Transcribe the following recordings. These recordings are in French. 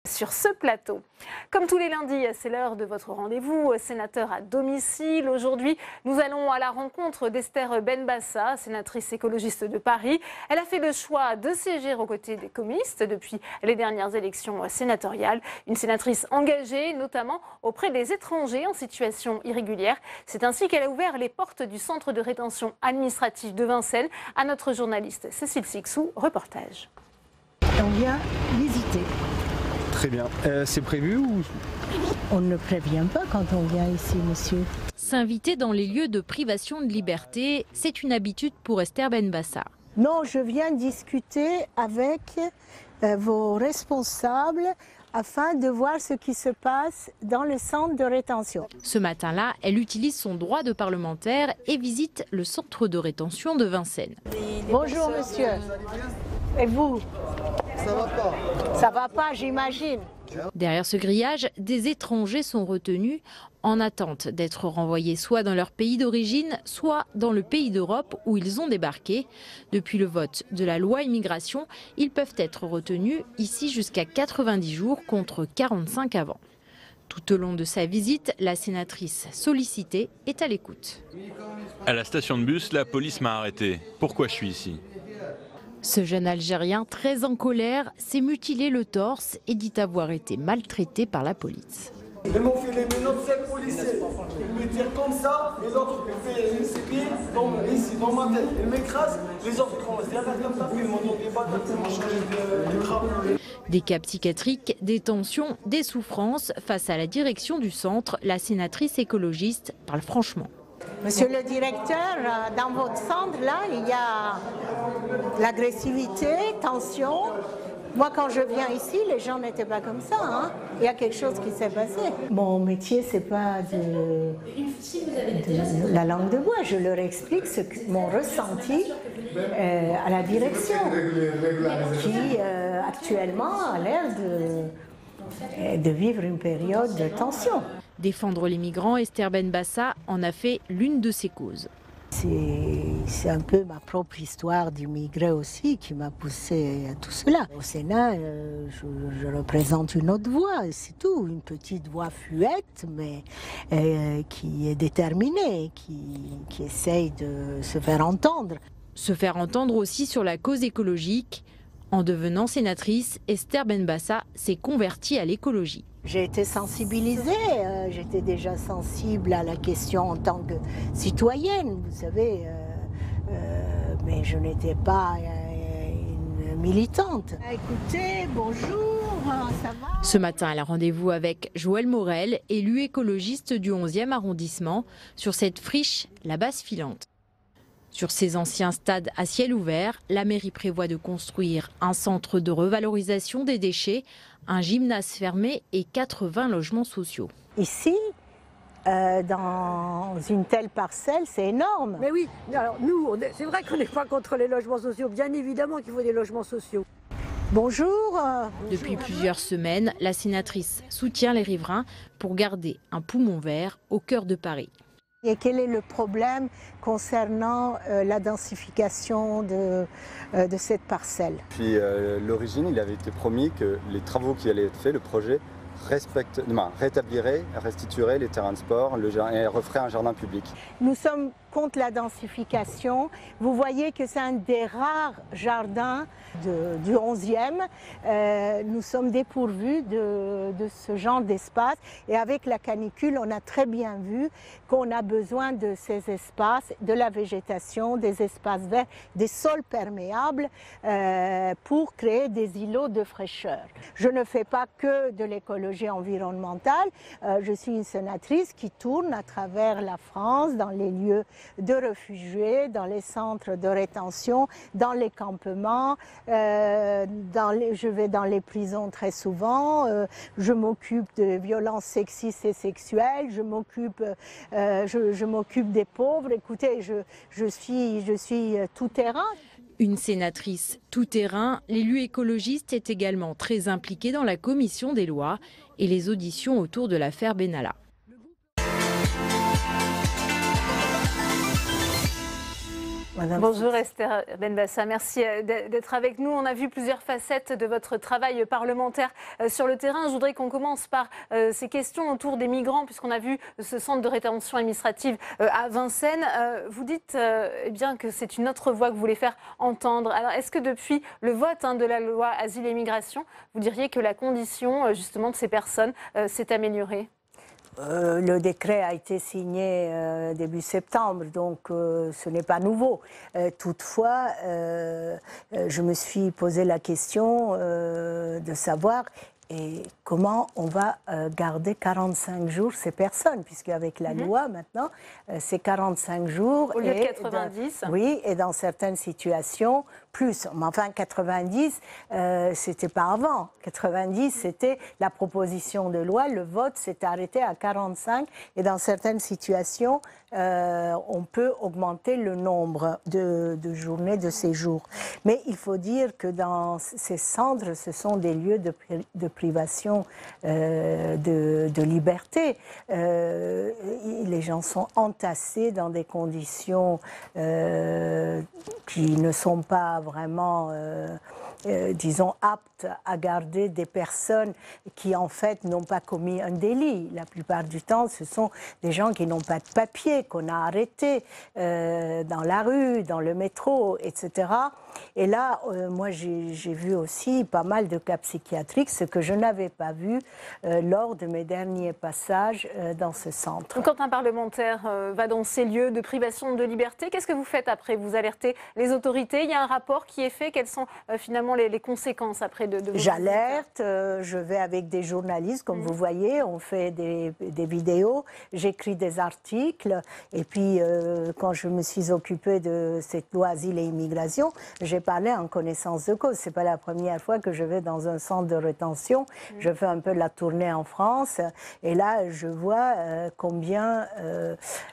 Sur ce plateau. Comme tous les lundis, c'est l'heure de votre rendez-vous sénateur à domicile. Aujourd'hui, nous allons à la rencontre d'Esther Benbassa, sénatrice écologiste de Paris. Elle a fait le choix de siéger aux côtés des communistes depuis les dernières élections sénatoriales. Une sénatrice engagée, notamment auprès des étrangers en situation irrégulière. C'est ainsi qu'elle a ouvert les portes du centre de rétention administrative de Vincennes à notre journaliste Cécile Sixou. Reportage. On vient visiter. Très bien. C'est prévu ou... On ne prévient pas quand on vient ici, monsieur. S'inviter dans les lieux de privation de liberté, c'est une habitude pour Esther Benbassa. Non, je viens discuter avec vos responsables afin de voir ce qui se passe dans le centre de rétention. Ce matin-là, elle utilise son droit de parlementaire et visite le centre de rétention de Vincennes. Bonjour, monsieur. Et vous? Ça va pas. Ça va pas, j'imagine. Derrière ce grillage, des étrangers sont retenus en attente d'être renvoyés soit dans leur pays d'origine, soit dans le pays d'Europe où ils ont débarqué. Depuis le vote de la loi immigration, ils peuvent être retenus ici jusqu'à 90 jours contre 45 avant. Tout au long de sa visite, la sénatrice sollicitée est à l'écoute. À la station de bus, la police m'a arrêté. Pourquoi je suis ici ? Ce jeune Algérien, très en colère, s'est mutilé le torse et dit avoir été maltraité par la police. Ils m'ont filé mes notes, c'est le policier. Il me tire comme ça, et l'autre me fait une séquille ici dans ma tête. Il m'écrase, les autres commencent derrière comme ça, ils m'ont donné des balles, ils m'ont changé de crabe. Des cas psychiatriques, des tensions, des souffrances. Face à la direction du centre, la sénatrice écologiste parle franchement. Monsieur le directeur, dans votre centre, là, il y a l'agressivité, tension. Moi, quand je viens ici, les gens n'étaient pas comme ça. Hein. Il y a quelque chose qui s'est passé. Mon métier, c'est pas de la langue de bois. Je leur explique mon ressenti à la direction, qui actuellement a l'air de vivre une période de tension. Défendre les migrants, Esther Benbassa en a fait l'une de ses causes. C'est un peu ma propre histoire d'immigré aussi qui m'a poussé à tout cela. Au Sénat, je représente une autre voix, c'est tout, une petite voix fluette, mais qui est déterminée, qui essaye de se faire entendre. Se faire entendre aussi sur la cause écologique. En devenant sénatrice, Esther Benbassa s'est convertie à l'écologie. J'ai été sensibilisée, j'étais déjà sensible à la question en tant que citoyenne, vous savez, mais je n'étais pas une militante. Écoutez, bonjour, ça va? Ce matin, elle a rendez-vous avec Joël Morel, élu écologiste du 11e arrondissement, sur cette friche, la Basse Filante. Sur ces anciens stades à ciel ouvert, la mairie prévoit de construire un centre de revalorisation des déchets, un gymnase fermé et 80 logements sociaux. Ici, dans une telle parcelle, c'est énorme. Mais oui, alors nous, c'est vrai qu'on n'est pas contre les logements sociaux, bien évidemment qu'il faut des logements sociaux. Bonjour. Depuis plusieurs semaines, la sénatrice soutient les riverains pour garder un poumon vert au cœur de Paris. Et quel est le problème concernant la densification de cette parcelle? Puis l'origine, il avait été promis que les travaux qui allaient être faits, le projet, rétablirait, restituerait les terrains de sport et referait un jardin public. Nous sommes contre la densification. Vous voyez que c'est un des rares jardins du 11e. Nous sommes dépourvus de ce genre d'espace. Et avec la canicule, on a très bien vu qu'on a besoin de ces espaces, de la végétation, des espaces verts, des sols perméables pour créer des îlots de fraîcheur. Je ne fais pas que de l'écologie environnementale. Je suis une sénatrice qui tourne à travers la France, dans les lieux de réfugiés, dans les centres de rétention, dans les campements, je vais dans les prisons très souvent, je m'occupe de violences sexistes et sexuelles, je m'occupe des pauvres. Écoutez, je suis tout terrain. Une sénatrice tout-terrain, l'élu écologiste est également très impliqué dans la commission des lois et les auditions autour de l'affaire Benalla. Bonjour Esther Benbassa, merci d'être avec nous. On a vu plusieurs facettes de votre travail parlementaire sur le terrain. Je voudrais qu'on commence par ces questions autour des migrants, puisqu'on a vu ce centre de rétention administrative à Vincennes. Vous dites eh bien, que c'est une autre voix que vous voulez faire entendre. Alors, est-ce que depuis le vote de la loi Asile et Immigration, vous diriez que la condition justement de ces personnes s'est améliorée ? Le décret a été signé début septembre, donc ce n'est pas nouveau. Toutefois, je me suis posé la question de savoir comment on va garder 45 jours ces personnes, puisque avec la loi maintenant, c'est 45 jours. Au lieu de 90. Oui, et dans certaines situations, plus. Mais enfin, 90, c'était pas avant. 90, c'était la proposition de loi. Le vote s'est arrêté à 45. Et dans certaines situations, on peut augmenter le nombre de journées de séjour. Mais il faut dire que dans ces centres, ce sont des lieux de privation de liberté. Les gens sont entassés dans des conditions qui ne sont pas vraiment, disons, aptes à garder des personnes qui, en fait, n'ont pas commis un délit. La plupart du temps, ce sont des gens qui n'ont pas de papier, qu'on a arrêtés dans la rue, dans le métro, etc. Et là, moi, j'ai vu aussi pas mal de cas psychiatriques, ce que je n'avais pas vu lors de mes derniers passages dans ce centre. Donc, quand un parlementaire va dans ces lieux de privation de liberté, qu'est-ce que vous faites après? Vous alertez les autorités? Il y a un rapport qui est fait? Quelles sont finalement les conséquences après de vos J'alerte, je vais avec des journalistes, comme vous voyez, on fait des vidéos, j'écris des articles, et puis quand je me suis occupée de cette loi Asile et Immigration, j'ai parlé en connaissance de cause. C'est pas la première fois que je vais dans un centre de rétention. Je fais un peu de la tournée en France, et là, je vois combien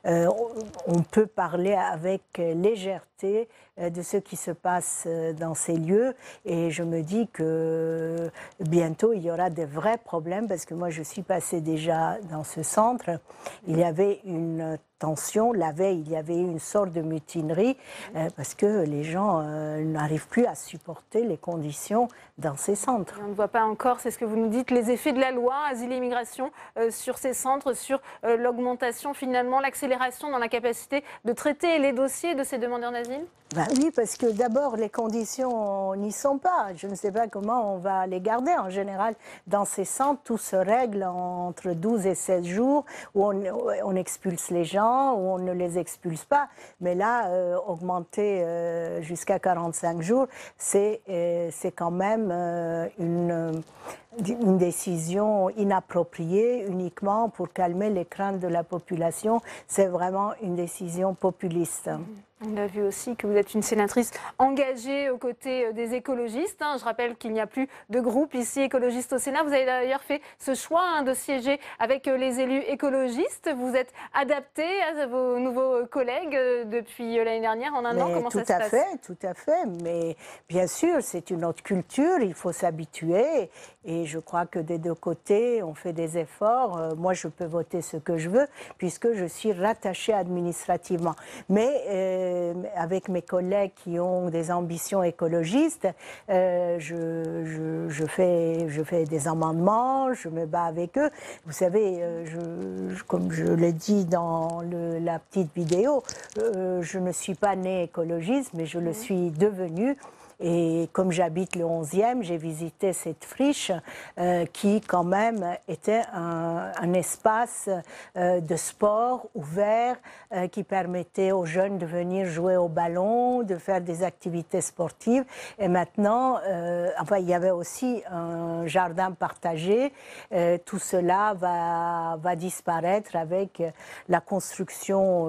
on peut parler avec légèreté de ce qui se passe dans ces lieux, et je me dis que bientôt il y aura de vrais problèmes, parce que moi je suis passée déjà dans ce centre, il y avait une tension, la veille il y avait une sorte de mutinerie parce que les gens n'arrivent plus à supporter les conditions dans ces centres. On ne voit pas encore, c'est ce que vous nous dites, les effets de la loi Asile et Immigration sur ces centres, sur l'augmentation finalement, l'accélération dans la capacité de traiter les dossiers de ces demandeurs d'asile? Ben oui, parce que d'abord, les conditions n'y sont pas. Je ne sais pas comment on va les garder. En général, dans ces centres, tout se règle entre 12 et 16 jours, où on expulse les gens, où on ne les expulse pas. Mais là, augmenter jusqu'à 45 jours, c'est quand même une décision inappropriée uniquement pour calmer les craintes de la population. C'est vraiment une décision populiste. On a vu aussi que vous êtes une sénatrice engagée aux côtés des écologistes. Je rappelle qu'il n'y a plus de groupe ici écologiste au Sénat. Vous avez d'ailleurs fait ce choix de siéger avec les élus écologistes. Vous êtes adapté à vos nouveaux collègues depuis l'année dernière, en un an. Comment ça se passe? Tout à fait. Mais bien sûr, c'est une autre culture. Il faut s'habituer. Et je crois que des deux côtés, on fait des efforts. Moi, je peux voter ce que je veux, puisque je suis rattachée administrativement. Mais avec mes collègues qui ont des ambitions écologistes, je fais des amendements, je me bats avec eux. Vous savez, comme je l'ai dit dans la petite vidéo, je ne suis pas née écologiste, mais je le suis devenue. Et comme j'habite le 11e, j'ai visité cette friche qui, quand même, était un espace de sport ouvert qui permettait aux jeunes de venir jouer au ballon, de faire des activités sportives. Et maintenant, enfin, il y avait aussi un jardin partagé. Tout cela va disparaître avec la construction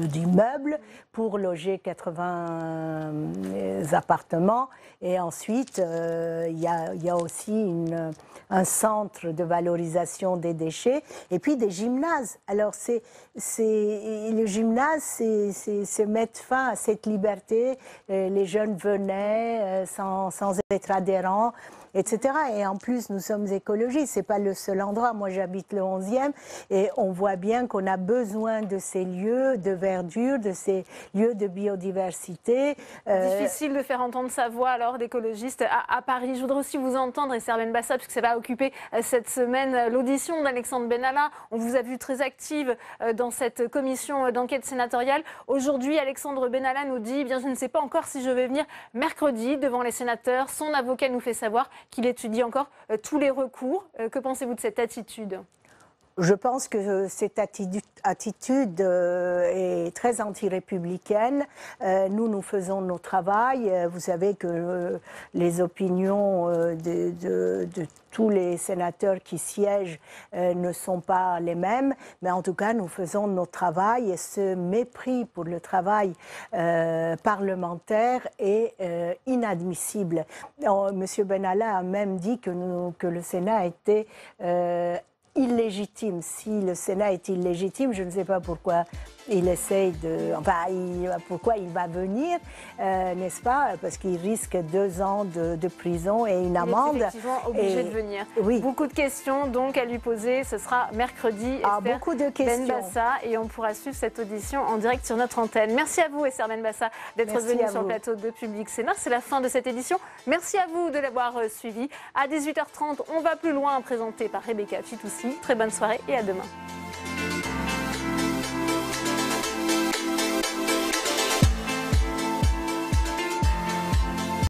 d'immeubles pour loger 80 appartements. Et ensuite, il y a aussi un centre de valorisation des déchets et puis des gymnases. Alors, le gymnase, c'est mettre fin à cette liberté. Les jeunes venaient sans être adhérents. etc. Et en plus, nous sommes écologistes, ce n'est pas le seul endroit. Moi, j'habite le 11e et on voit bien qu'on a besoin de ces lieux de verdure, de ces lieux de biodiversité. Difficile de faire entendre sa voix alors d'écologiste à Paris. Je voudrais aussi vous entendre, Esther Benbassa, puisque ça va occuper cette semaine l'audition d'Alexandre Benalla. On vous a vu très active dans cette commission d'enquête sénatoriale. Aujourd'hui, Alexandre Benalla nous dit, bien, je ne sais pas encore si je vais venir mercredi devant les sénateurs. Son avocat nous fait savoir qu'il étudie encore tous les recours. Que pensez-vous de cette attitude ? Je pense que cette attitude est très anti-républicaine. Nous faisons notre travail. Vous savez que les opinions de tous les sénateurs qui siègent ne sont pas les mêmes. Mais en tout cas, nous faisons notre travail. Et ce mépris pour le travail parlementaire est inadmissible. Monsieur Benalla a même dit que le Sénat était illégitime. Si le Sénat est illégitime, je ne sais pas pourquoi il essaye de... Enfin, pourquoi il va venir, n'est-ce pas? Parce qu'il risque 2 ans de prison et une amende. Il est effectivement obligé de venir. Oui. Beaucoup de questions donc à lui poser. Ce sera mercredi. Beaucoup de questions. Benbassa, et on pourra suivre cette audition en direct sur notre antenne. Merci à vous, Esther Benbassa, d'être venue sur le plateau de Public Sénat. C'est la fin de cette édition. Merci à vous de l'avoir suivi. À 18h30, on va plus loin, présenté par Rebecca Fitoussi. Très bonne soirée et à demain.